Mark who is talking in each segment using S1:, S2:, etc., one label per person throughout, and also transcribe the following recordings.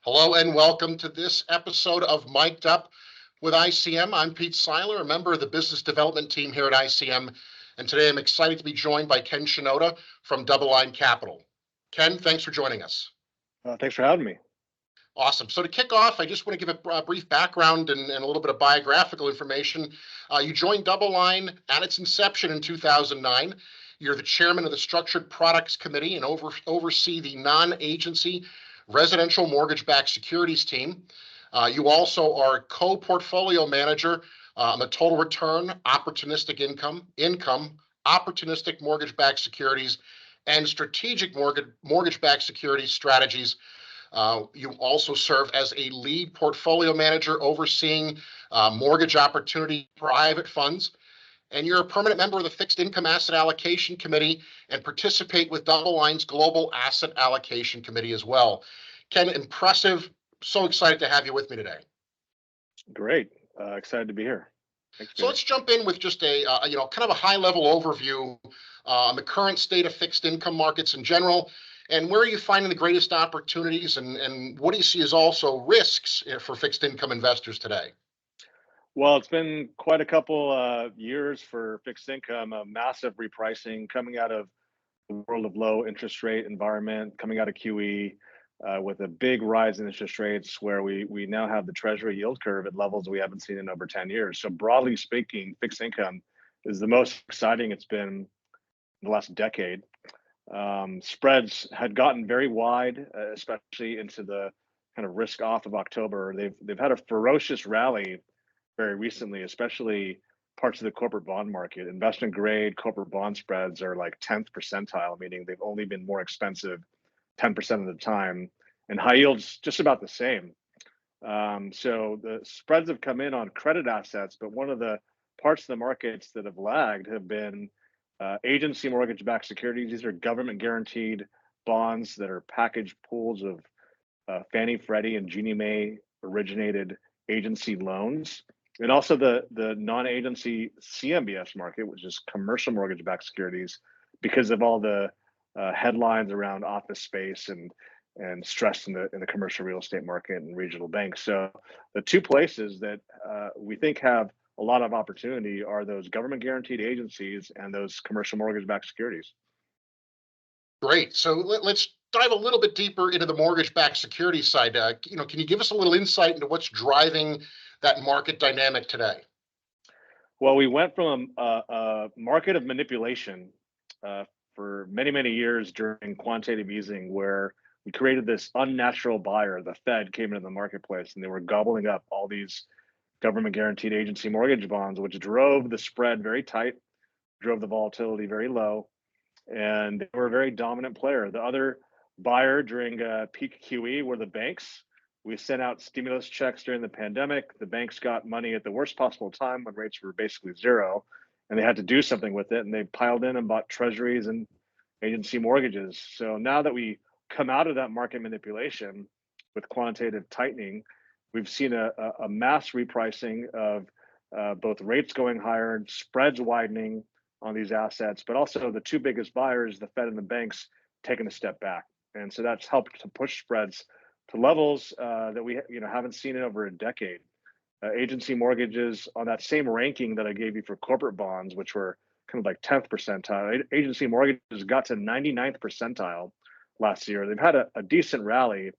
S1: Hello and welcome to this episode of Mic'd Up with ICM. I'm Pete Seyler, a member of the business development team here at ICM, and today I'm excited to be joined by Ken Shinoda from Doubleline Capital. Ken, thanks for joining us.
S2: Thanks for having me.
S1: Awesome. So to kick off, I just want to give a brief background and a little bit of biographical information. You joined Doubleline at its inception in 2009. You're the chairman of the Structured Products Committee and oversee the non-agency residential mortgage-backed securities team. You also are co-portfolio manager on the total return, opportunistic income, opportunistic mortgage-backed securities, and strategic mortgage-backed securities strategies. You also serve as a lead portfolio manager overseeing mortgage opportunity private funds. And you're a permanent member of the Fixed Income Asset Allocation Committee and participate with Doubleline's Global Asset Allocation Committee as well. Ken, impressive. So excited to have you with me today.
S2: Great. Excited to be here.
S1: Thanks, so let's jump in with just a kind of a high-level overview on the current state of fixed income markets in general, and where are you finding the greatest opportunities, and what do you see as also risks for fixed income investors today?
S2: Well, it's been quite a couple years for fixed income, a massive repricing coming out of the world of low interest rate environment, coming out of QE with a big rise in interest rates where we now have the treasury yield curve at levels we haven't seen in over 10 years. So broadly speaking, fixed income is the most exciting it's been in the last decade. Spreads had gotten very wide, especially into the kind of risk off of October. They've had a ferocious rally very recently, especially parts of the corporate bond market. Investment grade corporate bond spreads are like 10th percentile, meaning they've only been more expensive 10% of the time, and high yields just about the same. So the spreads have come in on credit assets, but one of the parts of the markets that have lagged have been agency mortgage-backed securities. These are government guaranteed bonds that are packaged pools of Fannie, Freddie, and Ginnie Mae originated agency loans. And also the non-agency CMBS market, which is commercial mortgage-backed securities, because of all the headlines around office space and stress in the commercial real estate market and regional banks. So the two places that we think have a lot of opportunity are those government guaranteed agencies and those commercial mortgage-backed securities.
S1: Great. So let's dive a little bit deeper into the mortgage-backed security side. Can you give us a little insight into what's driving that market dynamic today?
S2: Well, we went from a market of manipulation for many, many years during quantitative easing, where we created this unnatural buyer. The Fed came into the marketplace and they were gobbling up all these government guaranteed agency mortgage bonds, which drove the spread very tight, drove the volatility very low, and they were a very dominant player. The other buyer during peak QE were the banks. We sent out stimulus checks during the pandemic. The banks got money at the worst possible time when rates were basically zero, and they had to do something with it, and they piled in and bought treasuries and agency mortgages. So now that we come out of that market manipulation with quantitative tightening, we've seen a mass repricing of both rates going higher and spreads widening on these assets, but also the two biggest buyers, the Fed and the banks, taking a step back. And so that's helped to push spreads to levels that we haven't seen in over a decade. Agency mortgages on that same ranking that I gave you for corporate bonds, which were kind of like 10th percentile, agency mortgages got to 99th percentile last year. They've had a decent rally.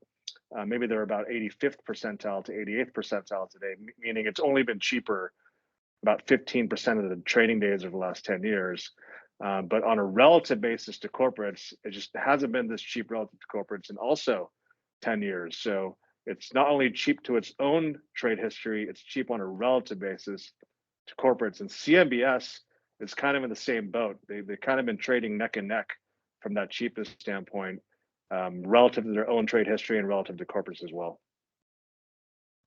S2: Maybe they're about 85th percentile to 88th percentile today, meaning it's only been cheaper about 15% of the trading days over the last 10 years. But on a relative basis to corporates, it just hasn't been this cheap relative to corporates in also 10 years. So it's not only cheap to its own trade history, it's cheap on a relative basis to corporates. And CMBS is kind of in the same boat. They've kind of been trading neck and neck from that cheapest standpoint, relative to their own trade history and relative to corporates as well.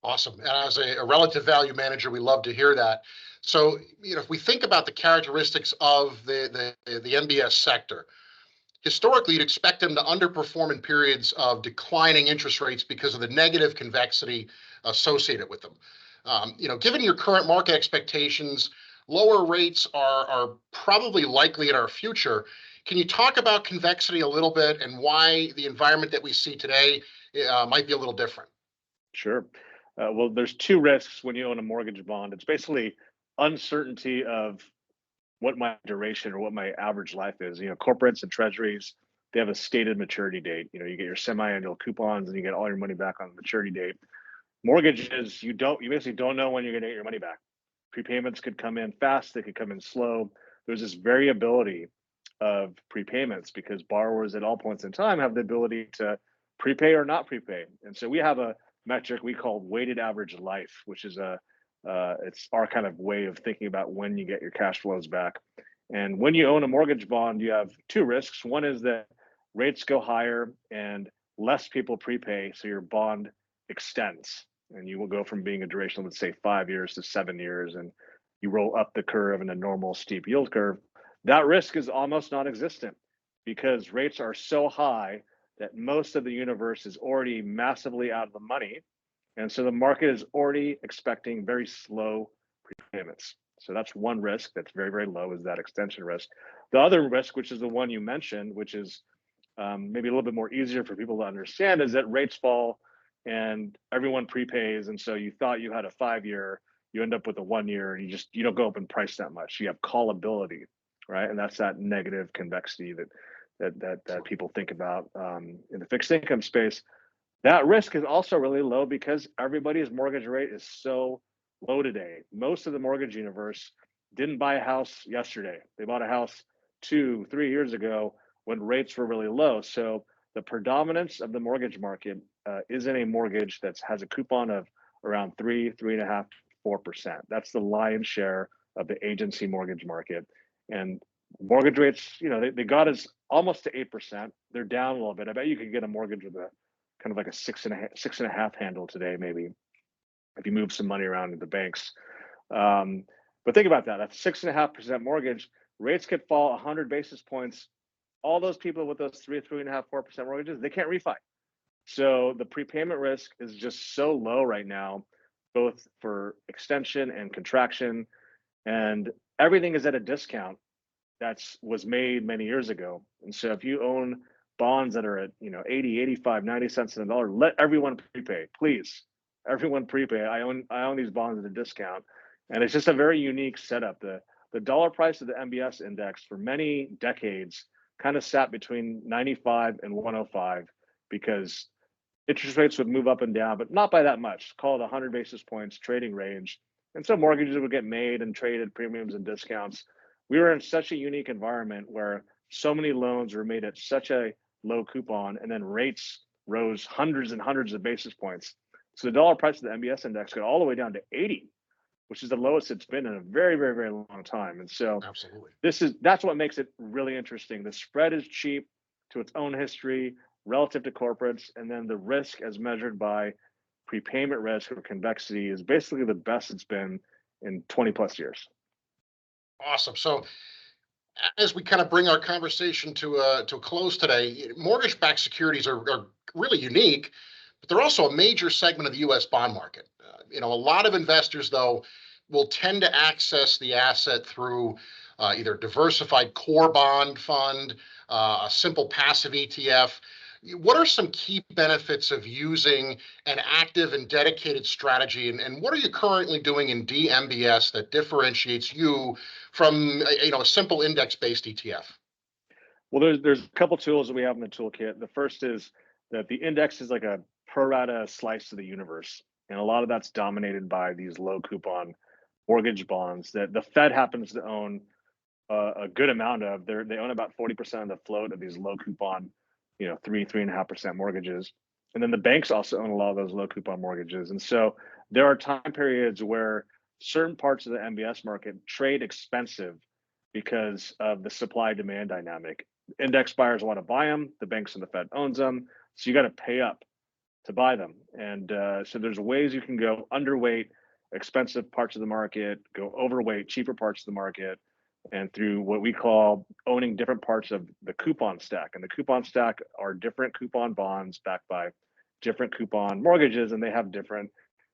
S1: Awesome. And as a relative value manager, we love to hear that. So, if we think about the characteristics of the MBS sector, historically, you'd expect them to underperform in periods of declining interest rates because of the negative convexity associated with them. Given your current market expectations, lower rates are probably likely in our future. Can you talk about convexity a little bit and why the environment that we see today might be a little different.
S2: Sure. Well, there's two risks when you own a mortgage bond. It's basically uncertainty of what my duration or what my average life is. Corporates and treasuries, they have a stated maturity date. You get your semi-annual coupons and you get all your money back on the maturity date. Mortgages, you basically don't know when you're going to get your money back. Prepayments could come in fast, they could come in slow. There's this variability of prepayments because borrowers at all points in time have the ability to prepay or not prepay. And so we have a metric we call weighted average life, which is it's our kind of way of thinking about when you get your cash flows back. And when you own a mortgage bond, you have two risks. One is that rates go higher and less people prepay, so your bond extends, and you will go from being a duration, let's say 5 years to 7 years, and you roll up the curve in a normal steep yield curve. That risk is almost non-existent because rates are so high that most of the universe is already massively out of the money. And so the market is already expecting very slow prepayments. So that's one risk that's very, very low, is that extension risk. The other risk, which is the one you mentioned, which is maybe a little bit more easier for people to understand, is that rates fall and everyone prepays. And so you thought you had a 5-year, you end up with a 1 year, and you don't go up in price that much. You have callability, right? And that's that negative convexity that people think about in the fixed income space. That risk is also really low because everybody's mortgage rate is so low today. Most of the mortgage universe didn't buy a house yesterday. They bought a house 2-3 years ago when rates were really low. So the predominance of the mortgage market is in a mortgage that has a coupon of around 3.5, 4%. That's the lion's share of the agency mortgage market. And mortgage rates, they got us almost to 8%. They're down a little bit. I bet you could get a mortgage with a kind of like a 6.5 handle today, maybe, if you move some money around in the banks. But think about that. That's 6.5% mortgage. Rates could fall 100 basis points. All those people with those 3.5, 4% mortgages, they can't refi. So the prepayment risk is just so low right now, both for extension and contraction, and everything is at a discount that was made many years ago. And so if you own bonds that are at 80, 85, 90 cents on the dollar, let everyone prepay, please. Everyone prepay. I own these bonds at a discount, and it's just a very unique setup. The dollar price of the MBS index for many decades kind of sat between 95 and 105 because interest rates would move up and down, but not by that much. Call it 100 basis points trading range. And so mortgages would get made and traded premiums and discounts. We were in such a unique environment where so many loans were made at such a low coupon, and then rates rose hundreds and hundreds of basis points. So the dollar price of the MBS index got all the way down to 80, which is the lowest it's been in a very, very, very long time. And so
S1: Absolutely.
S2: that's what makes it really interesting. The spread is cheap to its own history relative to corporates, and then the risk as measured by prepayment risk or convexity is basically the best it's been in 20 plus years.
S1: Awesome. So as we kind of bring our conversation to a close today, mortgage-backed securities are really unique, but they're also a major segment of the U.S. bond market. A lot of investors, though, will tend to access the asset through either diversified core bond fund, a simple passive ETF. What are some key benefits of using an active and dedicated strategy, and what are you currently doing in DMBS that differentiates you from a simple index-based ETF?
S2: Well, there's a couple tools that we have in the toolkit. The first is that the index is like a pro rata slice of the universe, and a lot of that's dominated by these low coupon mortgage bonds that the Fed happens to own a good amount of. They own about 40% of the float of these low coupon, 3.5% mortgages. And then the banks also own a lot of those low coupon mortgages. And so there are time periods where certain parts of the MBS market trade expensive because of the supply demand dynamic. Index buyers want to buy them, the banks and the Fed owns them. So you got to pay up to buy them. And so there's ways you can go underweight expensive parts of the market, go overweight cheaper parts of the market, and through what we call owning different parts of the coupon stack. And the coupon stack are different coupon bonds backed by different coupon mortgages, and they have different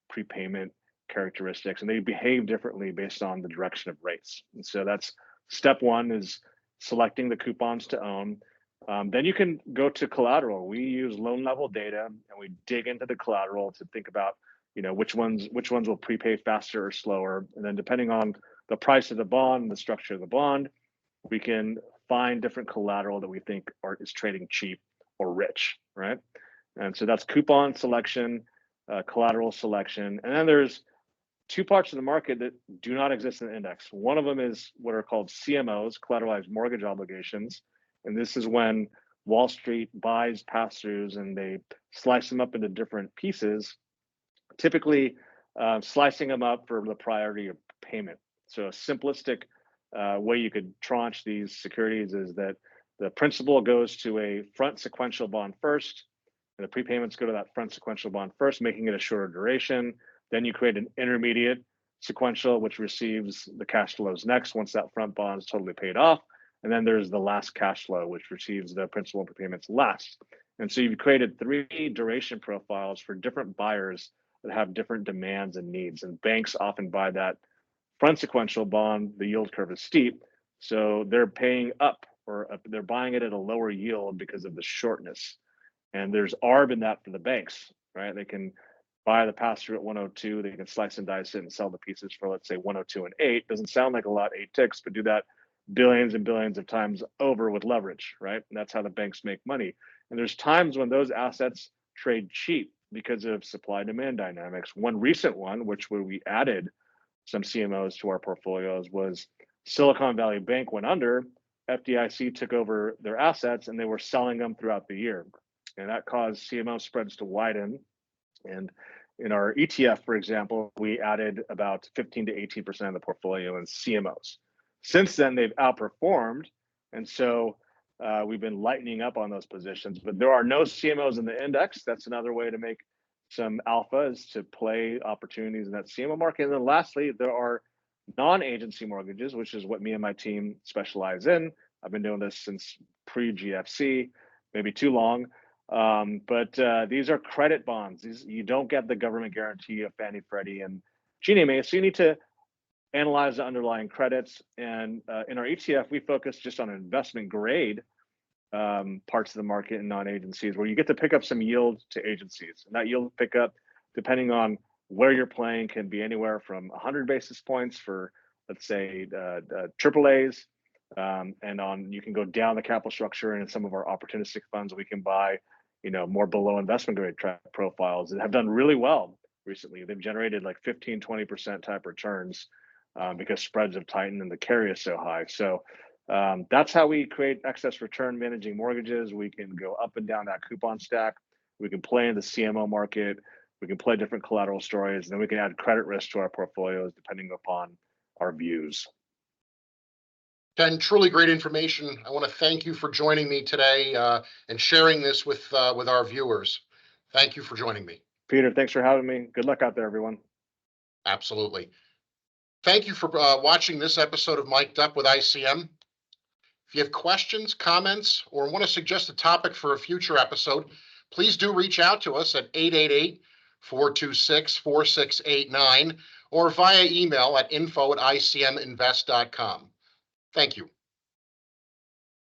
S2: prepayment characteristics, and they behave differently based on the direction of rates. And so that's step one, is selecting the coupons to own. Then you can go to collateral. We use loan level data and we dig into the collateral to think about, which ones will prepay faster or slower. And then depending on the price of the bond, the structure of the bond, we can find different collateral that we think is trading cheap or rich, right? And so that's coupon selection, collateral selection. And then there's two parts of the market that do not exist in the index. One of them is what are called CMOs, collateralized mortgage obligations. And this is when Wall Street buys pass-throughs and they slice them up into different pieces, typically slicing them up for the priority of payment. So a simplistic way you could tranche these securities is that the principal goes to a front sequential bond first, and the prepayments go to that front sequential bond first, making it a shorter duration. Then you create an intermediate sequential, which receives the cash flows next once that front bond is totally paid off. And then there's the last cash flow, which receives the principal and prepayments last. And so you've created 3 duration profiles for different buyers that have different demands and needs. And banks often buy that front sequential bond. The yield curve is steep, so they're paying up, or they're buying it at a lower yield because of the shortness. And there's arb in that for the banks, right? They can buy the pass-through at 102. They can slice and dice it and sell the pieces for, let's say, 102 and 8. Doesn't sound like a lot, 8 ticks, but do that billions and billions of times over with leverage, right? And that's how the banks make money. And there's times when those assets trade cheap because of supply-demand dynamics. One recent one, which where we added some CMOs to our portfolios, was Silicon Valley Bank went under, FDIC took over their assets, and they were selling them throughout the year. And that caused CMO spreads to widen. And in our ETF, for example, we added about 15 to 18% of the portfolio in CMOs. Since then, they've outperformed. And so we've been lightening up on those positions. But there are no CMOs in the index. That's another way to make some alpha, is to play opportunities in that CMO market. And then lastly, there are non-agency mortgages, which is what me and my team specialize in. I've been doing this since pre-GFC, maybe too long. But these are credit bonds. You don't get the government guarantee of Fannie, Freddie, and Ginnie Mae. So you need to analyze the underlying credits. And in our ETF, we focus just on investment grade parts of the market and non-agencies, where you get to pick up some yield to agencies. And that yield pickup, depending on where you're playing, can be anywhere from 100 basis points for, let's say, AAAs. And you can go down the capital structure, and in some of our opportunistic funds, we can buy, more below investment grade profiles that have done really well recently. They've generated like 15, 20% type returns because spreads have tightened and the carry is so high. So that's how we create excess return managing mortgages. We can go up and down that coupon stack. We can play in the CMO market. We can play different collateral stories, and then we can add credit risk to our portfolios depending upon our views.
S1: Ken, truly great information. I want to thank you for joining me today and sharing this with our viewers. Thank you for joining me.
S2: Peter, thanks for having me. Good luck out there, everyone.
S1: Absolutely. Thank you for watching this episode of Mic'd Up with ICM. If you have questions, comments, or want to suggest a topic for a future episode, please do reach out to us at 888-426-4689 or via email at info@icminvest.com. Thank you.